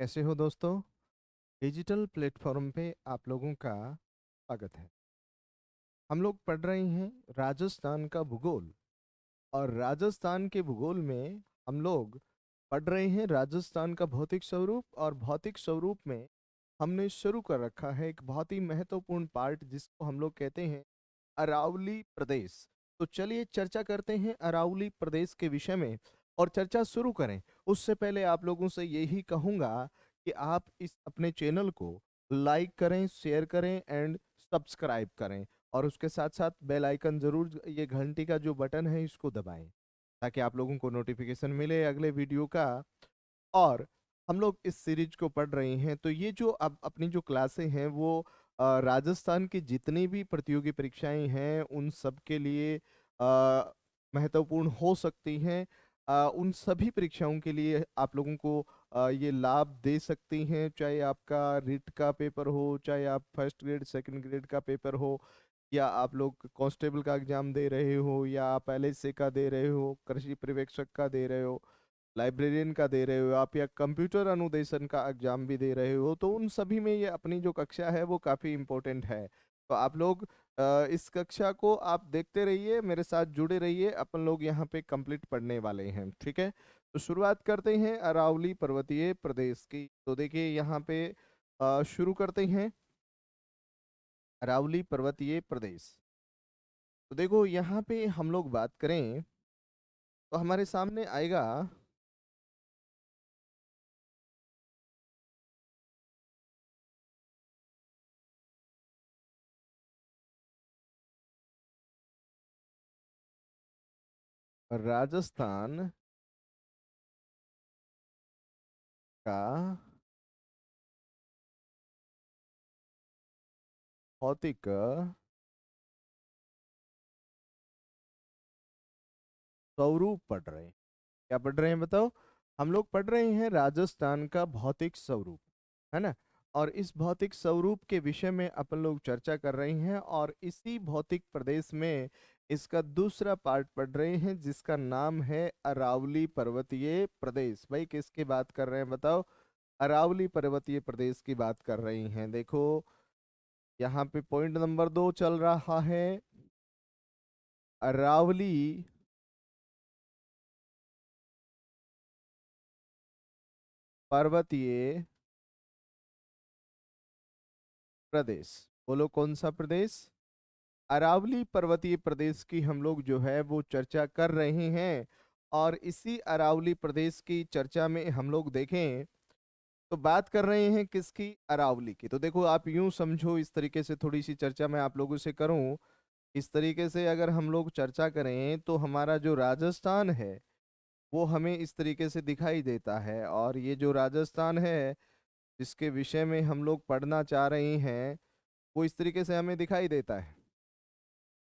कैसे हो दोस्तों। डिजिटल प्लेटफॉर्म पे आप लोगों का स्वागत है। हम लोग पढ़ रहे हैं राजस्थान का भूगोल। और राजस्थान के भूगोल में हम लोग पढ़ रहे हैं राजस्थान का भौतिक स्वरूप। और भौतिक स्वरूप में हमने शुरू कर रखा है एक बहुत ही महत्वपूर्ण पार्ट जिसको हम लोग कहते हैं अरावली प्रदेश। तो चलिए चर्चा करते हैं अरावली प्रदेश के विषय में। और चर्चा शुरू करें उससे पहले आप लोगों से यही कहूंगा कि आप इस अपने चैनल को लाइक करें, शेयर करें एंड सब्सक्राइब करें। और उसके साथ साथ बेल आइकन जरूर, ये घंटी का जो बटन है इसको दबाएं ताकि आप लोगों को नोटिफिकेशन मिले अगले वीडियो का। और हम लोग इस सीरीज को पढ़ रहे हैं तो ये जो अब अपनी जो क्लासें हैं वो राजस्थान की जितनी भी प्रतियोगी परीक्षाएं हैं उन सब के लिए महत्वपूर्ण हो सकती हैं। उन सभी परीक्षाओं के लिए आप लोगों को ये लाभ दे सकती हैं, चाहे आपका रिट का पेपर हो, चाहे आप फर्स्ट ग्रेड सेकंड ग्रेड का पेपर हो, या आप लोग कांस्टेबल का एग्जाम दे रहे हो, या आप एलएसए का दे रहे हो, कृषि पर्यवेक्षक का दे रहे हो, लाइब्रेरियन का दे रहे हो आप, या कंप्यूटर अनुदेशन का एग्जाम भी दे रहे हो। तो उन सभी में ये अपनी जो कक्षा है वो काफ़ी इम्पोर्टेंट है। तो आप लोग इस कक्षा को आप देखते रहिए, मेरे साथ जुड़े रहिए, अपन लोग यहाँ पे कंप्लीट पढ़ने वाले हैं। ठीक है, तो शुरुआत करते हैं अरावली पर्वतीय प्रदेश की। तो देखिए यहाँ पे शुरू करते हैं अरावली पर्वतीय प्रदेश। तो देखो यहाँ पे हम लोग बात करें तो हमारे सामने आएगा राजस्थान का भौतिक स्वरूप पढ़ रहे हैं। क्या पढ़ रहे हैं बताओ। हम लोग पढ़ रहे हैं राजस्थान का भौतिक स्वरूप, है ना। और इस भौतिक स्वरूप के विषय में अपन लोग चर्चा कर रहे हैं और इसी भौतिक प्रदेश में इसका दूसरा पार्ट पढ़ रहे हैं जिसका नाम है अरावली पर्वतीय प्रदेश। भाई किसकी बात कर रहे हैं बताओ। अरावली पर्वतीय प्रदेश की बात कर रहे हैं। देखो यहाँ पे पॉइंट नंबर 2 चल रहा है अरावली पर्वतीय प्रदेश। बोलो कौन सा प्रदेश। अरावली पर्वतीय प्रदेश की हम लोग जो है वो चर्चा कर रहे हैं। और इसी अरावली प्रदेश की चर्चा में हम लोग देखें तो बात कर रहे हैं किसकी, अरावली की। तो देखो आप यूं समझो, इस तरीके से थोड़ी सी चर्चा मैं आप लोगों से करूं। इस तरीके से अगर हम लोग चर्चा करें तो हमारा जो राजस्थान है वो हमें इस तरीके से दिखाई देता है। और ये जो राजस्थान है जिसके विषय में हम लोग पढ़ना चाह रहे हैं वो इस तरीके से हमें दिखाई देता है।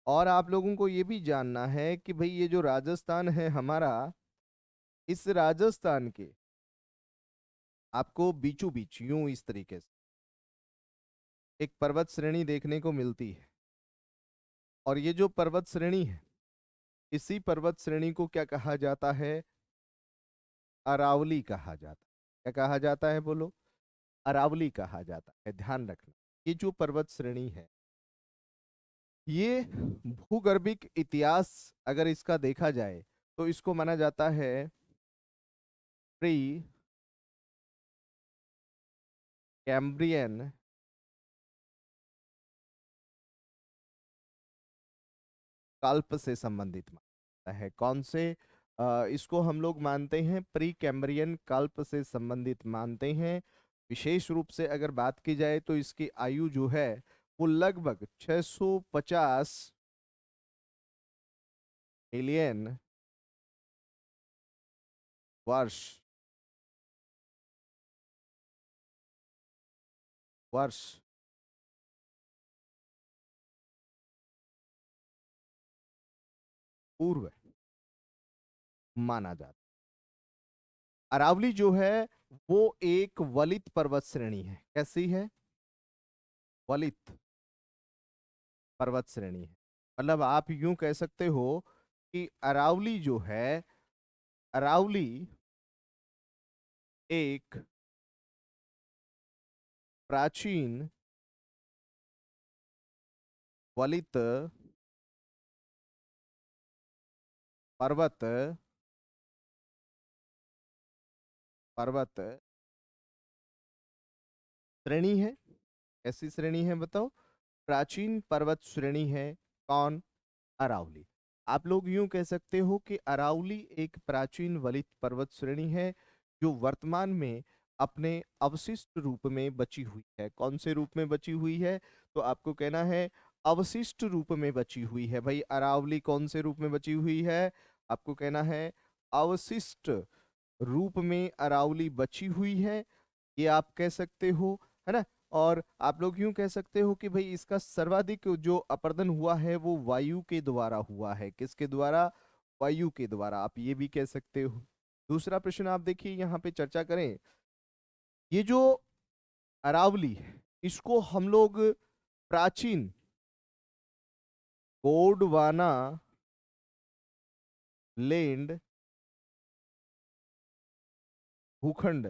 और आप लोगों को ये भी जानना है कि भाई ये जो राजस्थान है हमारा, इस राजस्थान के आपको बीचों बीच यूं इस तरीके से एक पर्वत श्रेणी देखने को मिलती है। और ये जो पर्वत श्रेणी है इसी पर्वत श्रेणी को क्या कहा जाता है, अरावली कहा जाता है। क्या कहा जाता है बोलो, अरावली कहा जाता है। ध्यान रखना ये जो पर्वत श्रेणी है ये भूगर्भिक इतिहास अगर इसका देखा जाए तो इसको माना जाता है प्री कैम्ब्रियन कल्प से संबंधित मानता है। कौन से इसको हम लोग मानते हैं प्री कैम्ब्रियन कल्प से संबंधित मानते हैं। विशेष रूप से अगर बात की जाए तो इसकी आयु जो है वो लगभग 650 मिलियन वर्ष वर्ष पूर्व माना जाता है। अरावली जो है वो एक वलित पर्वत श्रेणी है। कैसी है, वलित पर्वत श्रेणी है। मतलब आप यूं कह सकते हो कि अरावली जो है, अरावली एक प्राचीन वलित पर्वत पर्वत श्रेणी है। ऐसी श्रेणी है, बताओ। प्राचीन पर्वत श्रेणी है। कौन? अरावली। आप लोग यूं कह सकते हो कि अरावली एक प्राचीन वलित पर्वत श्रेणी है जो वर्तमान में अपने अवशिष्ट रूप में बची हुई है। कौन से रूप में बची हुई है? तो आपको कहना है अवशिष्ट रूप में बची हुई है। भाई अरावली कौन से रूप में बची हुई है? आपको कहना है अवशिष्ट रूप में अरावली बची हुई है। ये आप कह सकते हो, है ना। और आप लोग यूं कह सकते हो कि भाई इसका सर्वाधिक जो अपर्दन हुआ है वो वायु के द्वारा हुआ है। किसके द्वारा? वायु के द्वारा, आप ये भी कह सकते हो। दूसरा प्रश्न आप देखिए, यहाँ पे चर्चा करें। ये जो अरावली है इसको हम लोग प्राचीन गोंडवाना लैंड भूखंड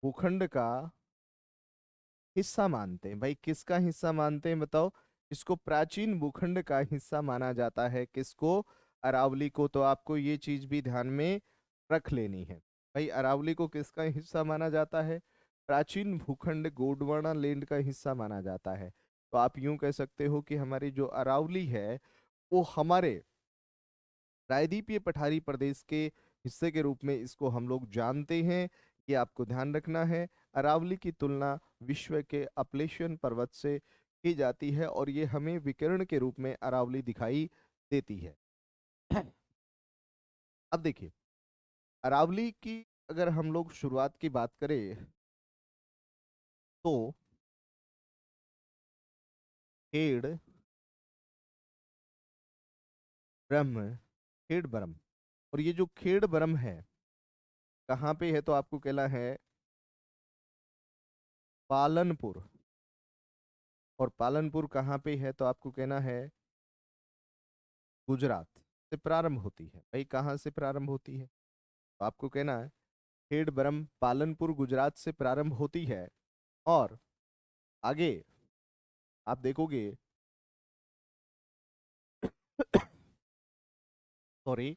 भूखंड का हिस्सा मानते हैं। भाई किसका हिस्सा मानते हैं, बताओ। इसको प्राचीन भूखंड का हिस्सा माना जाता है। किसको? अरावली को। तो आपको ये चीज भी ध्यान में रख लेनी है। भाई अरावली को किसका हिस्सा माना जाता है? प्राचीन भूखंड गोंडवाना लैंड का हिस्सा माना जाता है। तो आप यूं कह सकते हो कि हमारी जो अरावली है वो हमारे प्रायद्वीपीय पठारी प्रदेश के हिस्से के रूप में इसको हम लोग जानते हैं। ये आपको ध्यान रखना है। अरावली की तुलना विश्व के अपलेशियन पर्वत से की जाती है और ये हमें विकर्ण के रूप में अरावली दिखाई देती है। अब देखिए, अरावली की अगर हम लोग शुरुआत की बात करें तो खेड़ ब्रह्म खेड़ ब्रह्म, और ये जो खेड़ ब्रह्म है कहाँ पे है? तो आपको कहना है पालनपुर। और पालनपुर कहाँ पे है? तो आपको कहना है गुजरात से प्रारंभ होती है। भाई कहाँ से प्रारंभ होती है? तो आपको कहना है खेड़ ब्रह्म पालनपुर गुजरात से प्रारंभ होती है। और आगे आप देखोगे सॉरी,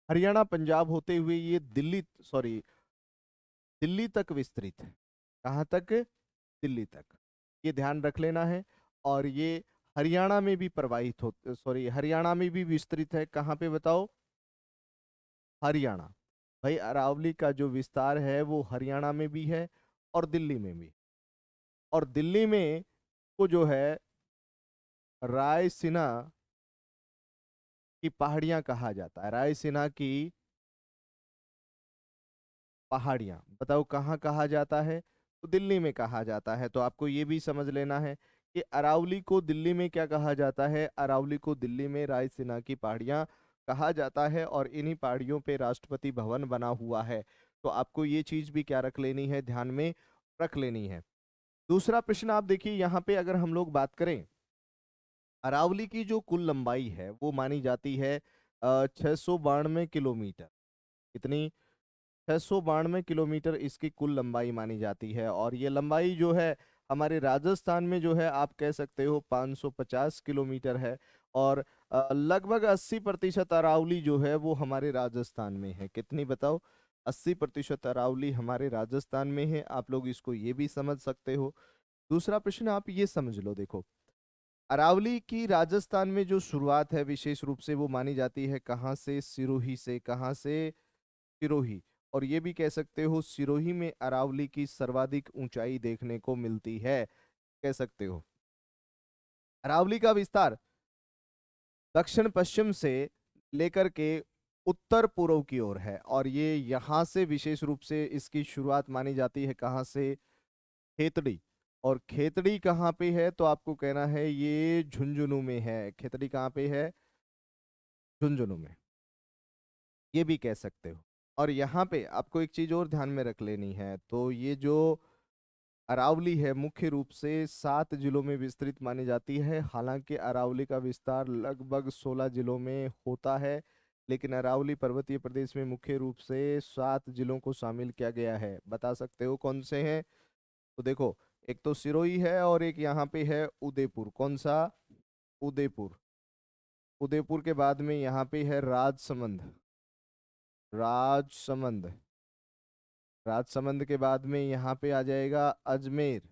हरियाणा पंजाब होते हुए ये दिल्ली, सॉरी, दिल्ली तक विस्तृत है। कहाँ तक? दिल्ली तक। ये ध्यान रख लेना है। और ये हरियाणा में भी प्रवाहित हो, सॉरी, हरियाणा में भी विस्तृत है। कहाँ पे बताओ? हरियाणा। भाई अरावली का जो विस्तार है वो हरियाणा में भी है और दिल्ली में भी। और दिल्ली में को जो है रायसीना की पहाड़ियां कहा जाता है। रायसीना की पहाड़ियां, बताओ कहाँ कहा जाता है? तो दिल्ली में कहा जाता है। तो आपको ये भी समझ लेना है कि अरावली को दिल्ली में क्या कहा जाता है? अरावली को दिल्ली में रायसीना की पहाड़ियां कहा जाता है और इन्हीं पहाड़ियों पे राष्ट्रपति भवन बना हुआ है। तो आपको ये चीज भी क्या रख लेनी है, ध्यान में रख लेनी है। दूसरा प्रश्न आप देखिए, यहाँ पे अगर हम लोग बात करें, अरावली की जो कुल लंबाई है वो मानी जाती है 692 किलोमीटर। कितनी? 692 किलोमीटर इसकी कुल लंबाई मानी जाती है। और ये लंबाई जो है हमारे राजस्थान में जो है आप कह सकते हो 550 किलोमीटर है। और लगभग 80% अरावली जो है वो हमारे राजस्थान में है। कितनी बताओ? 80% अरावली हमारे राजस्थान में है। आप लोग इसको ये भी समझ सकते हो। दूसरा प्रश्न आप ये समझ लो, देखो, अरावली की राजस्थान में जो शुरुआत है विशेष रूप से वो मानी जाती है कहाँ से? सिरोही से। कहाँ से? सिरोही। और ये भी कह सकते हो सिरोही में अरावली की सर्वाधिक ऊंचाई देखने को मिलती है, कह सकते हो। अरावली का विस्तार दक्षिण पश्चिम से लेकर के उत्तर पूर्व की ओर है। और ये यहाँ से विशेष रूप से इसकी शुरुआत मानी जाती है कहाँ से? खेतड़ी। और खेतड़ी कहाँ पे है? तो आपको कहना है ये झुंझुनू में है। खेतड़ी कहाँ पे है? झुंझुनू में। ये भी कह सकते हो। और यहाँ पे आपको एक चीज और ध्यान में रख लेनी है। तो ये जो अरावली है मुख्य रूप से 7 जिलों में विस्तृत मानी जाती है। हालांकि अरावली का विस्तार लगभग 16 जिलों में होता है। लेकिन अरावली पर्वतीय प्रदेश में मुख्य रूप से 7 जिलों को शामिल किया गया है। बता सकते हो कौन से हैं? तो देखो, एक तो सिरोही है और एक यहाँ पे है उदयपुर। कौन सा? उदयपुर। उदयपुर के बाद में यहाँ पे है राजसमंद। राजसमंद। राजसमंद के बाद में यहाँ पे आ जाएगा अजमेर।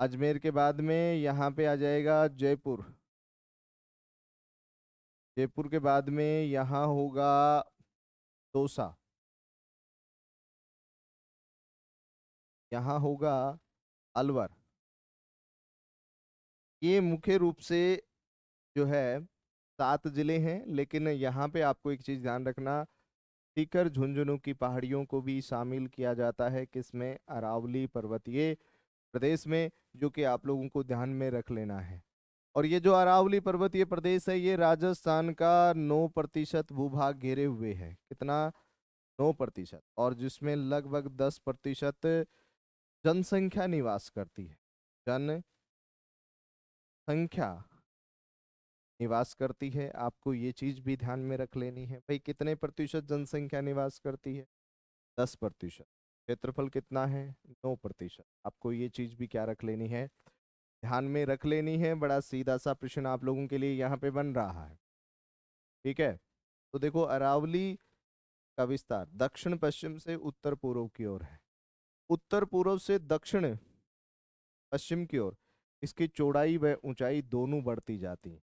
अजमेर के बाद में यहाँ पे आ जाएगा जयपुर। जयपुर के बाद में यहाँ होगा दौसा। यहाँ होगा अलवर। ये मुख्य रूप से जो है 7 जिले हैं, लेकिन यहाँ पे आपको एक चीज ध्यान रखना, सीकर झुंझुनू की पहाड़ियों को भी शामिल किया जाता है किसमें? अरावली पर्वतीय प्रदेश में, जो कि आप लोगों को ध्यान में रख लेना है। और ये जो अरावली पर्वतीय प्रदेश है, ये राजस्थान का 9% भूभाग घेरे हुए है। कितना? 9%। और जिसमें लगभग 10% जनसंख्या निवास करती है। जनसंख्या निवास करती है। आपको ये चीज भी ध्यान में रख लेनी है भाई, कितने प्रतिशत जनसंख्या निवास करती है? 10%। क्षेत्रफल कितना है? 9%। आपको ये चीज भी क्या रख लेनी है? ध्यान में रख लेनी है। बड़ा सीधा सा प्रश्न आप लोगों के लिए यहाँ पे बन रहा है। ठीक है, तो देखो, अरावली का विस्तार दक्षिण पश्चिम से उत्तर पूर्व की ओर है। उत्तर पूर्व से दक्षिण पश्चिम की ओर इसकी चौड़ाई व ऊंचाई दोनों बढ़ती जाती है।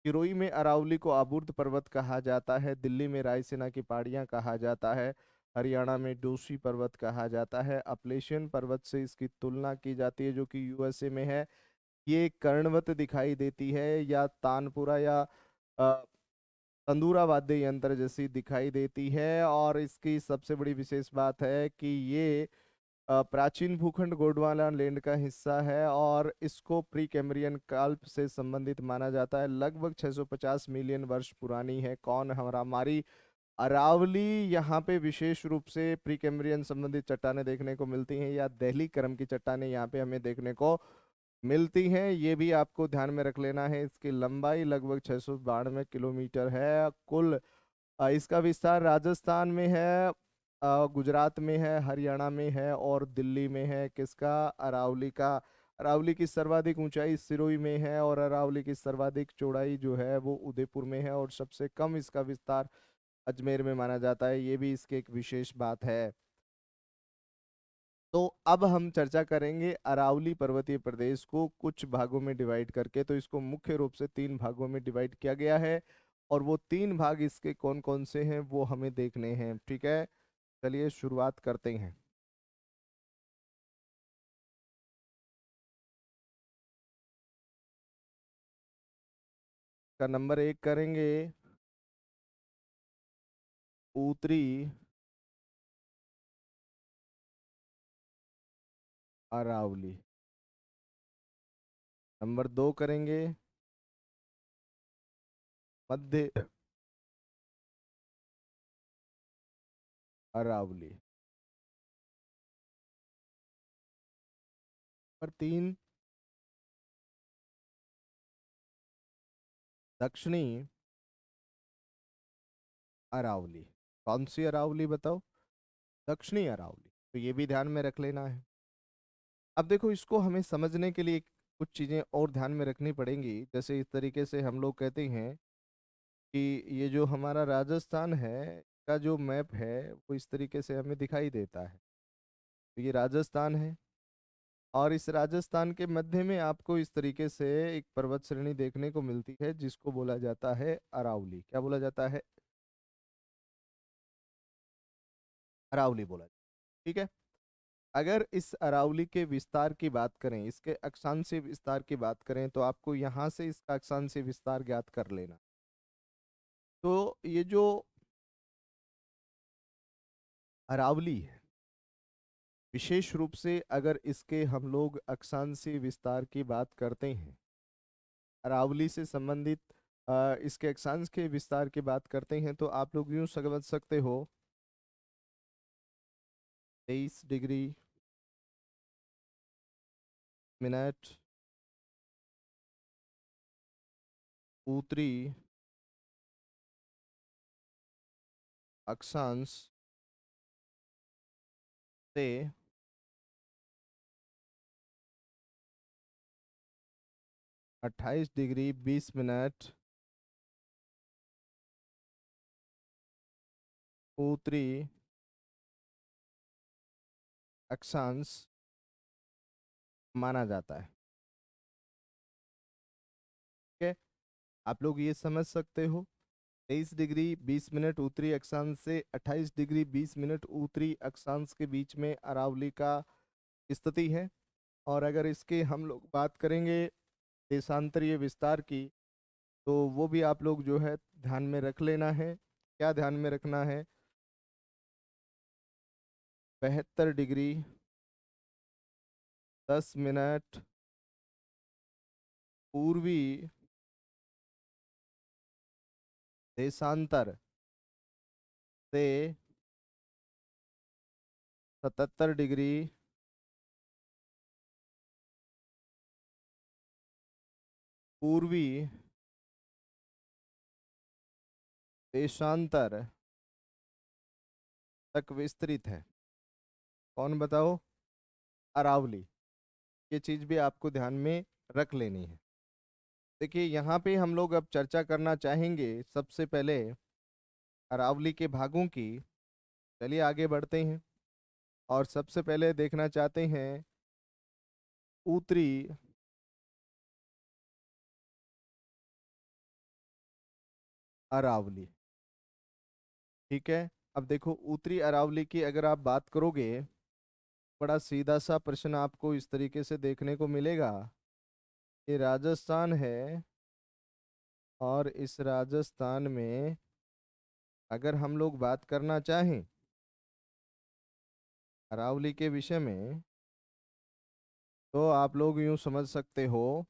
सिरोही में अरावली को आबुर्द पर्वत कहा जाता है। दिल्ली में रायसीना की पहाड़ियां कहा जाता है। हरियाणा में डोशी पर्वत कहा जाता है। अपलेशियन पर्वत से इसकी तुलना की जाती है, जो कि यूएसए में है। ये कर्णवत दिखाई देती है, या तानपुरा या तंदूरा वाद्य यंत्र जैसी दिखाई देती है। और इसकी सबसे बड़ी विशेष बात है कि ये प्राचीन भूखंड गोंडवाना लैंड का हिस्सा है, और इसको प्री कैम्ब्रियन काल से संबंधित माना जाता है। लगभग 650 मिलियन वर्ष पुरानी है। कौन? हमारी अरावली। यहाँ पे विशेष रूप से प्री कैम्ब्रियन संबंधित चट्टानें देखने को मिलती हैं, या दहली क्रम की चट्टानें यहाँ पे हमें देखने को मिलती हैं। ये भी आपको ध्यान में रख लेना है। इसकी लंबाई लगभग 692 किलोमीटर है कुल। इसका विस्तार राजस्थान में है, गुजरात में है, हरियाणा में है और दिल्ली में है। किसका? अरावली का। अरावली की सर्वाधिक ऊंचाई सिरोही में है, और अरावली की सर्वाधिक चौड़ाई जो है वो उदयपुर में है, और सबसे कम इसका विस्तार अजमेर में माना जाता है। ये भी इसकी एक विशेष बात है। तो अब हम चर्चा करेंगे अरावली पर्वतीय प्रदेश को कुछ भागों में डिवाइड करके। तो इसको मुख्य रूप से 3 भागों में डिवाइड किया गया है, और वो 3 भाग इसके कौन कौन से हैं वो हमें देखने हैं। ठीक है, चलिए शुरुआत करते हैं। का नंबर 1 करेंगे उत्तरी अरावली। नंबर 2 करेंगे मध्य अरावली। नंबर 3 दक्षिणी अरावली। कौन सी अरावली बताओ? दक्षिणी अरावली। तो ये भी ध्यान में रख लेना है। अब देखो, इसको हमें समझने के लिए कुछ चीजें और ध्यान में रखनी पड़ेंगी। जैसे इस तरीके से हम लोग कहते हैं कि ये जो हमारा राजस्थान है का जो मैप है वो इस तरीके से हमें दिखाई देता है। तो ये राजस्थान है, और इस राजस्थान के मध्य में आपको इस तरीके से एक पर्वत श्रेणी देखने को मिलती है, जिसको बोला जाता है अरावली। क्या बोला जाता है? अरावली बोला जाता है। ठीक है, अगर इस अरावली के विस्तार की बात करें, इसके अक्षांशीय विस्तार की बात करें, तो आपको यहाँ से इसका अक्षांशीय विस्तार ज्ञात कर लेना। तो ये जो अरावली है, विशेष रूप से अगर इसके हम लोग अक्षांशीय विस्तार की बात करते हैं, अरावली से संबंधित इसके अक्षांश के विस्तार की बात करते हैं, तो आप लोग यूं समझ सकते हो 23 डिग्री मिनट उत्तरी अक्षांश से 28 डिग्री 20 मिनट उत्तरी अक्षांश माना जाता है। ठीक है, आप लोग ये समझ सकते हो 23 डिग्री 20 मिनट उत्तरी अक्षांश से 28 डिग्री 20 मिनट उत्तरी अक्षांश के बीच में अरावली का स्थिति है। और अगर इसके हम लोग बात करेंगे देशांतरीय विस्तार की, तो वो भी आप लोग जो है ध्यान में रख लेना है। क्या ध्यान में रखना है? 72 डिग्री 10 मिनट पूर्वी देशांतर से 77 डिग्री पूर्वी देशांतर तक विस्तृत है। कौन बताओ? अरावली। ये चीज भी आपको ध्यान में रख लेनी है। देखिए यहाँ पे हम लोग अब चर्चा करना चाहेंगे सबसे पहले अरावली के भागों की। चलिए आगे बढ़ते हैं और सबसे पहले देखना चाहते हैं उत्तरी अरावली। ठीक है, अब देखो उत्तरी अरावली की अगर आप बात करोगे, बड़ा सीधा सा प्रश्न आपको इस तरीके से देखने को मिलेगा। ये राजस्थान है और इस राजस्थान में अगर हम लोग बात करना चाहें अरावली के विषय में, तो आप लोग यूं समझ सकते हो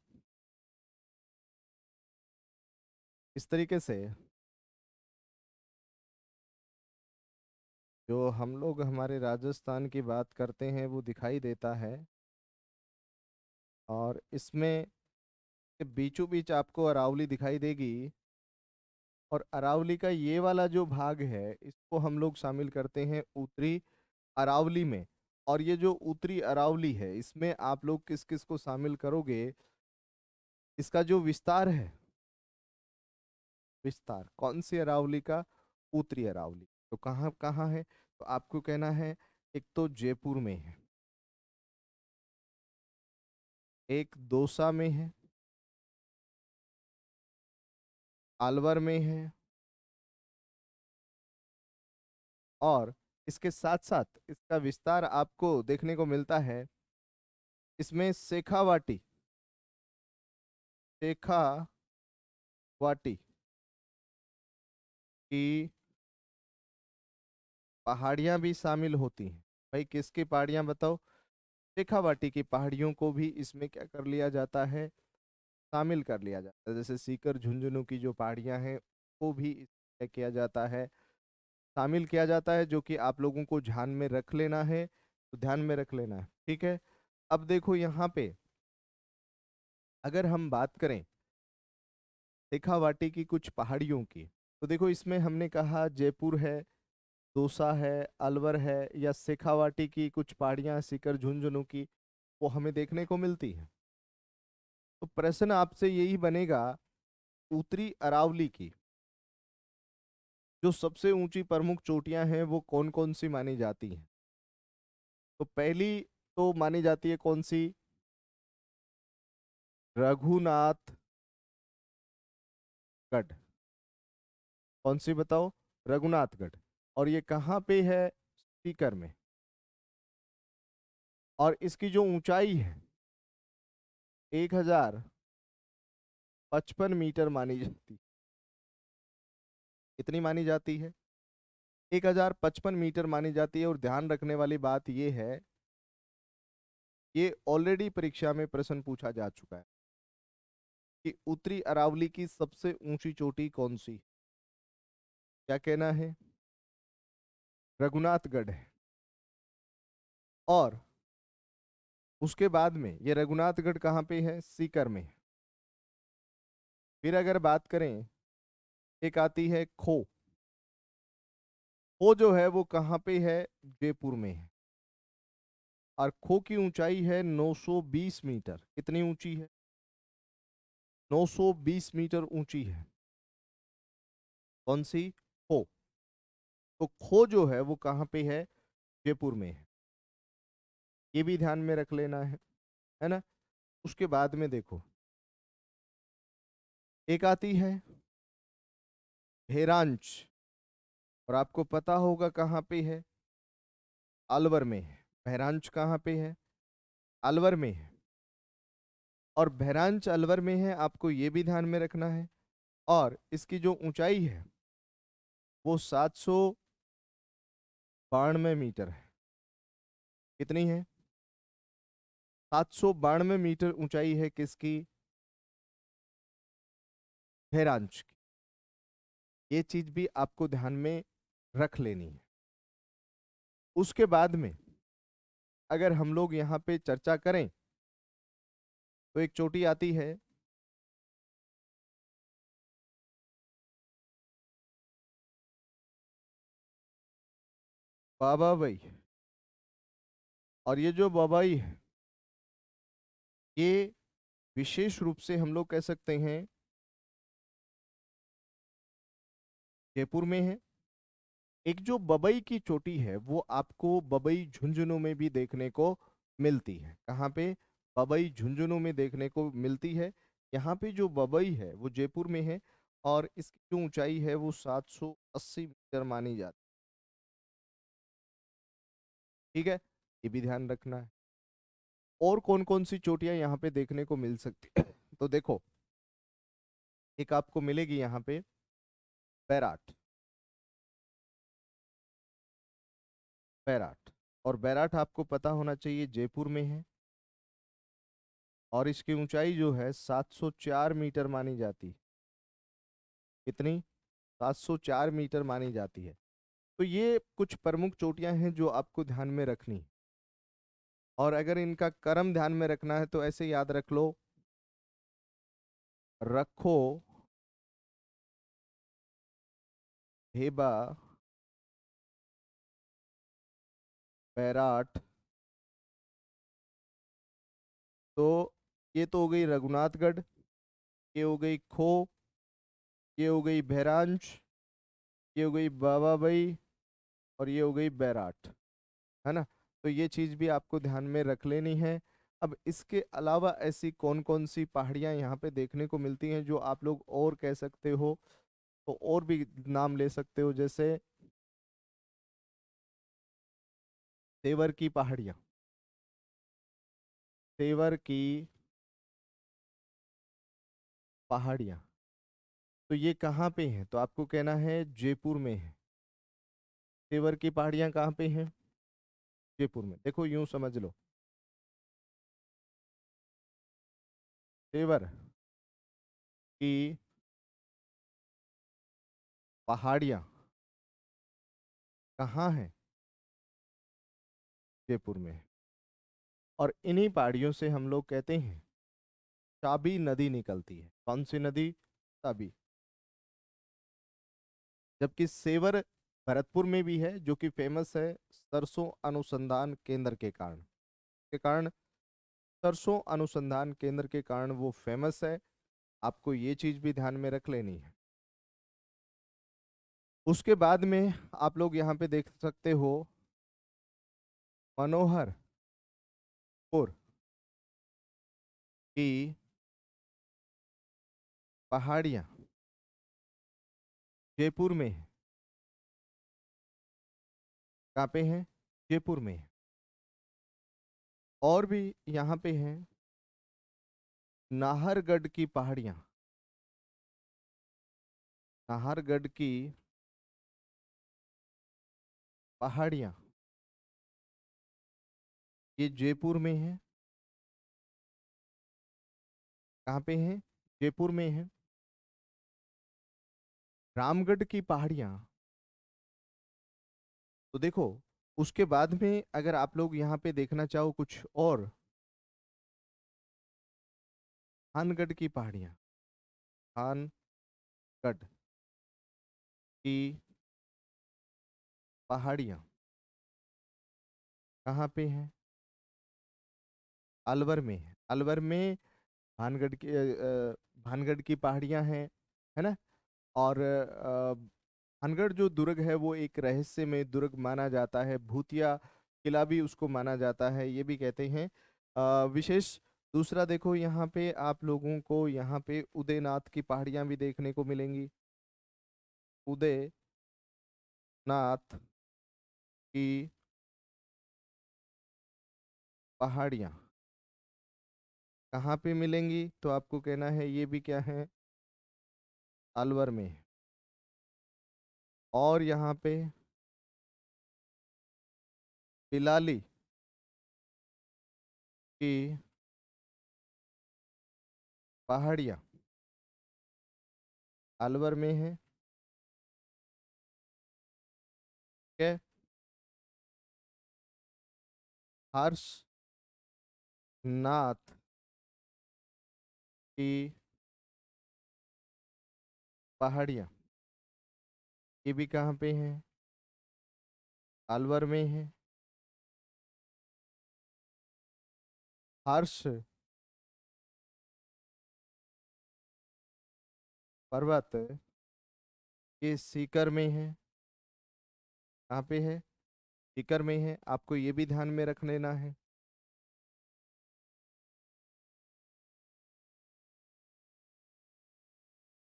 इस तरीके से, जो हम लोग हमारे राजस्थान की बात करते हैं वो दिखाई देता है। और इसमें बीचों बीच आपको अरावली दिखाई देगी। और अरावली का ये वाला जो भाग है इसको हम लोग शामिल करते हैं उत्तरी अरावली में। और ये जो उत्तरी अरावली है इसमें आप लोग किस किस को शामिल करोगे? इसका जो विस्तार है, विस्तार कौन सी अरावली का? उत्तरी अरावली। तो कहाँ कहाँ है? तो आपको कहना है एक तो जयपुर में है, एक दौसा में है, अलवर में है, और इसके साथ साथ इसका विस्तार आपको देखने को मिलता है इसमें शेखावाटी, शेखावाटी की पहाड़ियां भी शामिल होती हैं। भाई किसकी पहाड़ियां बताओ? शेखावाटी की पहाड़ियों को भी इसमें क्या कर लिया जाता है? शामिल कर लिया जाता है। जैसे सीकर झुंझुनू की जो पहाड़ियां हैं वो भी इसमें किया जाता है, शामिल किया जाता है, जो कि आप लोगों को ध्यान में रख लेना है। तो ध्यान में रख लेना है, ठीक है। अब देखो यहाँ पे अगर हम बात करें शेखावाटी की कुछ पहाड़ियों की, तो देखो इसमें हमने कहा जयपुर है, दौसा है, अलवर है, या शेखावाटी की कुछ पहाड़ियां सीकर झुंझुनू की वो हमें देखने को मिलती है। तो प्रश्न आपसे यही बनेगा उत्तरी अरावली की जो सबसे ऊंची प्रमुख चोटियां हैं वो कौन कौन सी मानी जाती हैं? तो पहली तो मानी जाती है कौन सी? रघुनाथ गढ़। कौन सी बताओ? रघुनाथगढ़। और ये कहाँ पे है? सीकर में। और इसकी जो ऊंचाई है 1055 मीटर मानी जाती। कितनी मानी जाती है? 1055 मीटर मानी जाती है। और ध्यान रखने वाली बात यह है, ये ऑलरेडी परीक्षा में प्रश्न पूछा जा चुका है कि उत्तरी अरावली की सबसे ऊंची चोटी कौन सी? क्या कहना है? रघुनाथगढ़ है। और उसके बाद में ये रघुनाथगढ़ कहाँ पे है? सीकर में है। फिर अगर बात करें, एक आती है खो। खो जो है वो कहाँ पे है? जयपुर में है। और खो की ऊंचाई है 920 मीटर। कितनी ऊंची है? 920 मीटर ऊंची है। कौन सी? खो। तो खो जो है वो कहाँ पे है? जयपुर में है। ये भी ध्यान में रख लेना है ना? उसके बाद में देखो, एक आती है भेरांच। और आपको पता होगा कहाँ पे है? अलवर में है। बहरांच कहाँ पे है? अलवर में है। और बहरांच अलवर में है, आपको ये भी ध्यान में रखना है। और इसकी जो ऊंचाई है वो 792 मीटर है। कितनी है? 792 मीटर ऊंचाई है। किसकी? बहरांच की। ये चीज भी आपको ध्यान में रख लेनी है। उसके बाद में अगर हम लोग यहाँ पे चर्चा करें तो एक चोटी आती है बाबा भाई। और ये जो बाबाई है, ये विशेष रूप से हम लोग कह सकते हैं जयपुर में है। एक जो बबई की चोटी है वो आपको बबई झुंझुनू में भी देखने को मिलती है। कहाँ पे? बबई झुंझुनू में देखने को मिलती है। यहाँ पे जो बबई है वो जयपुर में है। और इसकी जो ऊंचाई है वो 780 मीटर मानी जाती है। ठीक है, ये भी ध्यान रखना है। और कौन कौन सी चोटियां यहाँ पे देखने को मिल सकती है? तो देखो, एक आपको मिलेगी यहाँ पे बैराट। बैराट। और बैराट आपको पता होना चाहिए जयपुर में है। और इसकी ऊंचाई जो है 704 मीटर मानी जाती है। कितनी? 704 मीटर मानी जाती है। तो ये कुछ प्रमुख चोटियां हैं जो आपको ध्यान में रखनी है। और अगर इनका क्रम ध्यान में रखना है तो ऐसे याद रख लो। रखो, हेबा, बैराट। तो ये तो हो गई रघुनाथगढ़, ये हो गई खो, ये हो गई बहरांच, ये हो गई बाबाबई, और ये हो गई बैराट। है ना? तो ये चीज भी आपको ध्यान में रख लेनी है। अब इसके अलावा ऐसी कौन कौन सी पहाड़ियां यहाँ पे देखने को मिलती हैं जो आप लोग और कह सकते हो? तो और भी नाम ले सकते हो, जैसे तेवर की पहाड़ियां। तेवर की पहाड़ियां। तो ये कहाँ पे है? तो आपको कहना है जयपुर में है। तेवर की पहाड़ियां कहाँ पे हैं? जयपुर में। देखो यूं समझ लो, तेवर की पहाड़ियां कहाँ है? जयपुर में है। और इन्हीं पहाड़ियों से हम लोग कहते हैं ताबी नदी निकलती है। कौन सी नदी? ताबी। जबकि सेवर भरतपुर में भी है, जो कि फेमस है सरसों अनुसंधान केंद्र के कारण सरसों अनुसंधान केंद्र के कारण वो फेमस है। आपको ये चीज भी ध्यान में रख लेनी है। उसके बाद में आप लोग यहाँ पे देख सकते हो मनोहरपुर की पहाड़ियाँ जयपुर में है। कहाँ पे है? जयपुर में है। और भी यहाँ पे है नाहरगढ़ की पहाड़ियाँ। नाहरगढ़ की पहाड़ियाँ ये जयपुर में है। कहाँ पे है? जयपुर में है। रामगढ़ की पहाड़ियाँ। तो देखो, उसके बाद में अगर आप लोग यहाँ पे देखना चाहो कुछ और, खानगढ़ की पहाड़ियाँ। खानगढ़ की पहाड़ियाँ कहाँ पे हैं? अलवर में है। अलवर में भानगढ़ की पहाड़ियाँ हैं, है ना। और भानगढ़ जो दुर्ग है वो एक रहस्यमय दुर्ग माना जाता है, भूतिया किला भी उसको माना जाता है, ये भी कहते हैं। विशेष दूसरा देखो, यहाँ पे आप लोगों को यहाँ पे उदयनाथ की पहाड़ियाँ भी देखने को मिलेंगी। उदयनाथ की पहाड़ियाँ कहाँ पे मिलेंगी? तो आपको कहना है ये भी क्या है, अलवर में है। और यहाँ पे पिलाली की पहाड़ियाँ अलवर में है। ठीक है। हर्ष नाथ की पहाड़ियाँ ये भी कहाँ पे हैं? अलवर में है। हर्ष पर्वत के सीकर में है। कहाँ पे है? सीकर में है, आपको ये भी ध्यान में रख लेना है।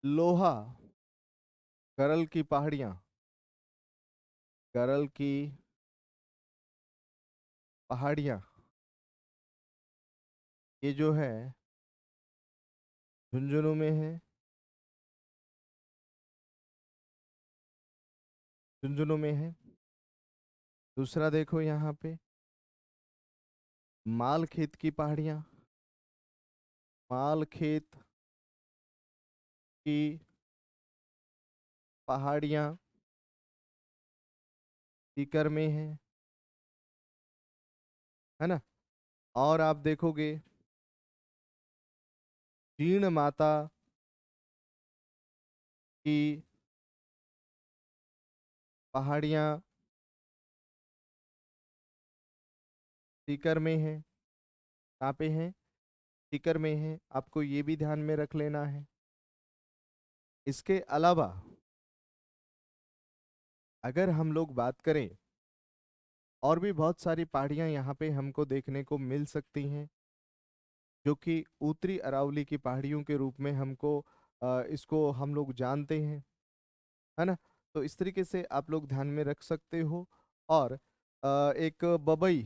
लोहा गरल की पहाड़ियाँ, गरल की पहाड़ियाँ ये जो है झुंझुनू में है। झुंझुनू में है। दूसरा देखो यहाँ पे माल खेत की पहाड़ियाँ, माल खेत की पहाड़ियाँ सीकर में है, है ना। और आप देखोगे जीण माता की पहाड़ियाँ सीकर में है। कहाँ पे है? सीकर में है, आपको ये भी ध्यान में रख लेना है। इसके अलावा अगर हम लोग बात करें, और भी बहुत सारी पहाड़ियाँ यहाँ पे हमको देखने को मिल सकती हैं, जो कि उत्तरी अरावली की पहाड़ियों के रूप में हमको इसको हम लोग जानते हैं, है ना। तो इस तरीके से आप लोग ध्यान में रख सकते हो। और एक बबई,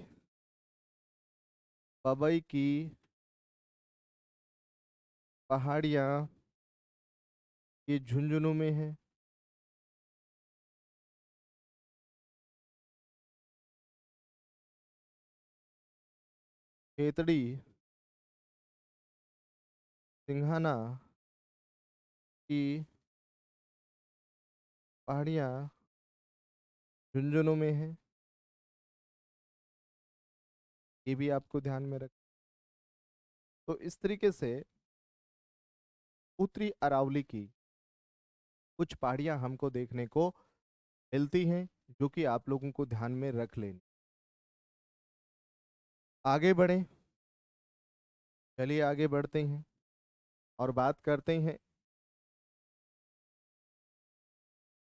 बबई की पहाड़ियाँ ये झुंझुनू में है। खेतड़ी सिंघाना की पहाड़ियाँ झुंझुनू में है, ये भी आपको ध्यान में रख। तो इस तरीके से उत्तरी अरावली की कुछ पहाड़ियाँ हमको देखने को मिलती हैं, जो कि आप लोगों को ध्यान में रख लेनी। आगे बढ़ें, चलिए आगे बढ़ते हैं और बात करते हैं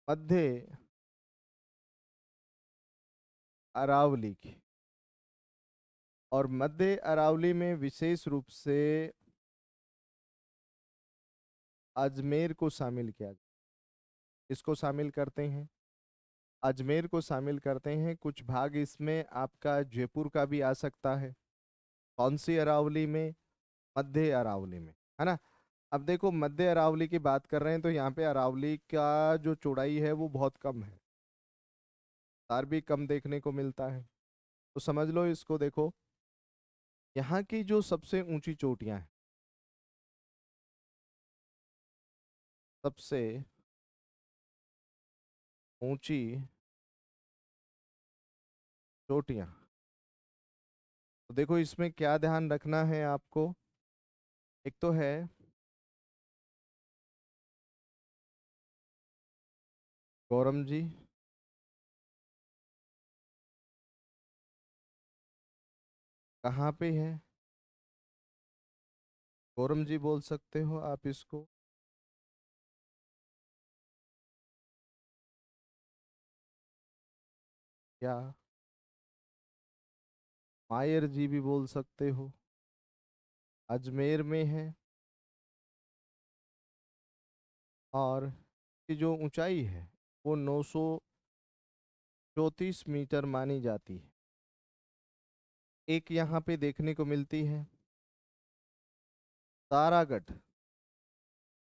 मध्य अरावली की। और मध्य अरावली में विशेष रूप से अजमेर को शामिल किया जाए। इसको शामिल करते हैं, अजमेर को शामिल करते हैं। कुछ भाग इसमें आपका जयपुर का भी आ सकता है। कौन सी अरावली में? मध्य अरावली में, है ना। अब देखो, मध्य अरावली की बात कर रहे हैं तो यहाँ पे अरावली का जो चौड़ाई है वो बहुत कम है, तार भी कम देखने को मिलता है। तो समझ लो इसको। देखो, यहाँ की जो सबसे ऊंची चोटियां हैं, सबसे ऊंची चोटियां, तो देखो इसमें क्या ध्यान रखना है आपको। एक तो है गौरम जी, कहाँ पे है? गौरम जी बोल सकते हो आप इसको? क्या मायर जी भी बोल सकते हो? अजमेर में है। और की जो ऊंचाई है वो 934 मीटर मानी जाती है। एक यहाँ पे देखने को मिलती है तारागढ़।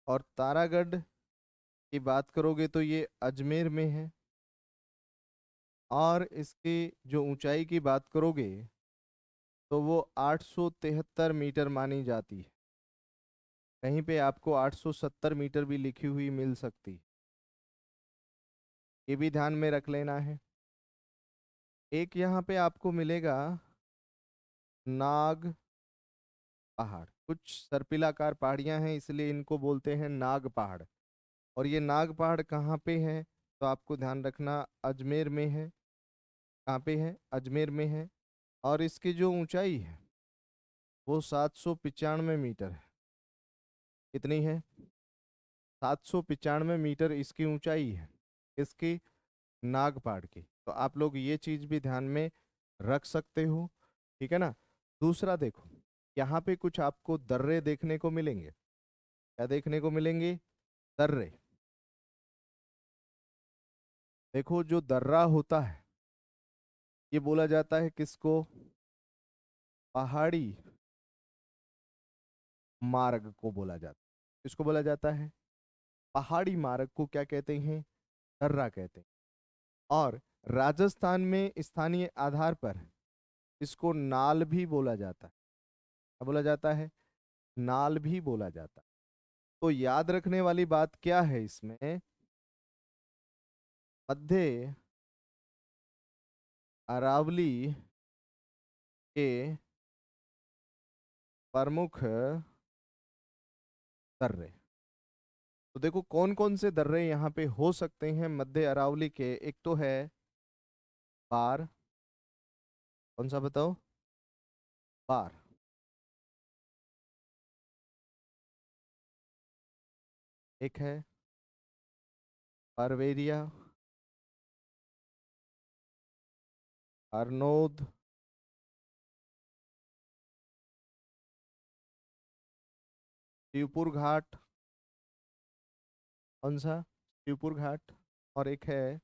और तारागढ़ की बात करोगे तो ये अजमेर में है। और इसकी जो ऊंचाई की बात करोगे तो वो 873 मीटर मानी जाती है। कहीं पे आपको 870 मीटर भी लिखी हुई मिल सकती है। ये भी ध्यान में रख लेना है। एक यहाँ पे आपको मिलेगा नाग पहाड़। कुछ सर्पिलाकार पहाड़ियां हैं इसलिए इनको बोलते हैं नाग पहाड़। और ये नाग पहाड़ कहाँ पे है? तो आपको ध्यान रखना अजमेर में है। कहाँ पे है? अजमेर में है। और इसकी जो ऊंचाई है वो 795 मीटर है। कितनी है? 795 मीटर इसकी ऊंचाई है। इसकी नाग पहाड़ की। तो आप लोग ये चीज भी ध्यान में रख सकते हो। ठीक है ना? दूसरा देखो, यहाँ पे कुछ आपको दर्रे देखने को मिलेंगे। क्या देखने को मिलेंगे? दर्रे। देखो जो दर्रा होता है ये बोला जाता है किसको? पहाड़ी मार्ग को बोला जाता है। किसको बोला जाता है? पहाड़ी मार्ग को क्या कहते हैं? दर्रा कहते हैं। और राजस्थान में स्थानीय आधार पर इसको नाल भी बोला जाता है। क्या बोला जाता है? नाल भी बोला जाता है। तो याद रखने वाली बात क्या है इसमें? मध्य अरावली के प्रमुख दर्रे। तो देखो कौन कौन से दर्रे यहाँ पे हो सकते हैं मध्य अरावली के। एक तो है बार। कौन सा बताओ? बार। एक है परवेरिया, हरनोद, शिवपुर घाट। कौन सा? शिवपुर घाट। और एक है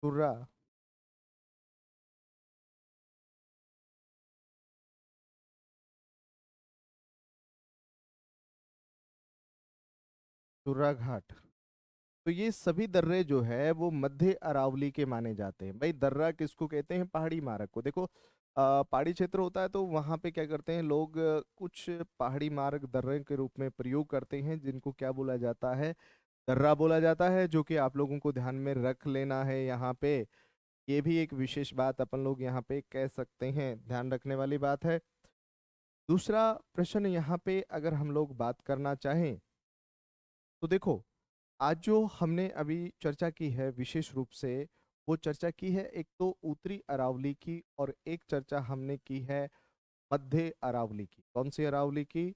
तुर्रा। तुर्रा घाट। तो ये सभी दर्रे जो है वो मध्य अरावली के माने जाते हैं। भाई दर्रा किसको कहते हैं? पहाड़ी मार्ग को। देखो पहाड़ी क्षेत्र होता है तो वहां पे क्या करते हैं लोग, कुछ पहाड़ी मार्ग दर्रे के रूप में प्रयोग करते हैं जिनको क्या बोला जाता है? दर्रा बोला जाता है। जो कि आप लोगों को ध्यान में रख लेना है यहाँ पे। ये भी एक विशेष बात अपन लोग यहाँ पे कह सकते हैं, ध्यान रखने वाली बात है। दूसरा प्रश्न यहाँ पे अगर हम लोग बात करना चाहें तो देखो, आज जो हमने अभी चर्चा की है विशेष रूप से, वो चर्चा की है एक तो उत्तरी अरावली की और एक चर्चा हमने की है मध्य अरावली की। कौन सी अरावली की?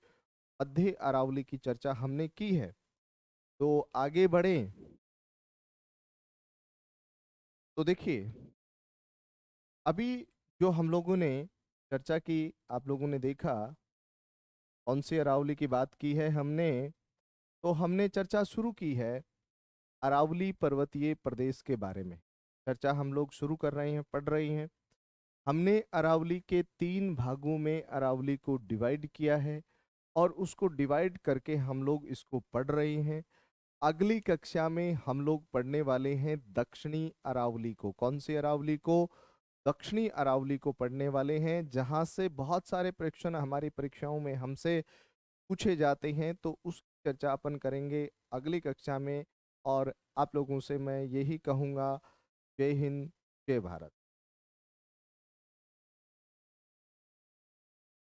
मध्य अरावली की चर्चा हमने की है। तो आगे बढ़े तो देखिए, अभी जो हम लोगों ने चर्चा की, आप लोगों ने देखा कौन सी अरावली की बात की है हमने। तो हमने चर्चा शुरू की है अरावली पर्वतीय प्रदेश के बारे में। चर्चा हम लोग शुरू कर रहे हैं, पढ़ रहे हैं। हमने अरावली के 3 भागों में अरावली को डिवाइड किया है और उसको डिवाइड करके हम लोग इसको पढ़ रहे हैं। अगली कक्षा में हम लोग पढ़ने वाले हैं दक्षिणी अरावली को। कौन सी अरावली को? दक्षिणी अरावली को पढ़ने वाले हैं, जहां से बहुत सारे प्रश्न हमारी परीक्षाओं में हमसे पूछे जाते हैं। तो उस चर्चा अपन करेंगे अगली कक्षा में। और आप लोगों से मैं यही कहूँगा, जय हिंद, जय भारत।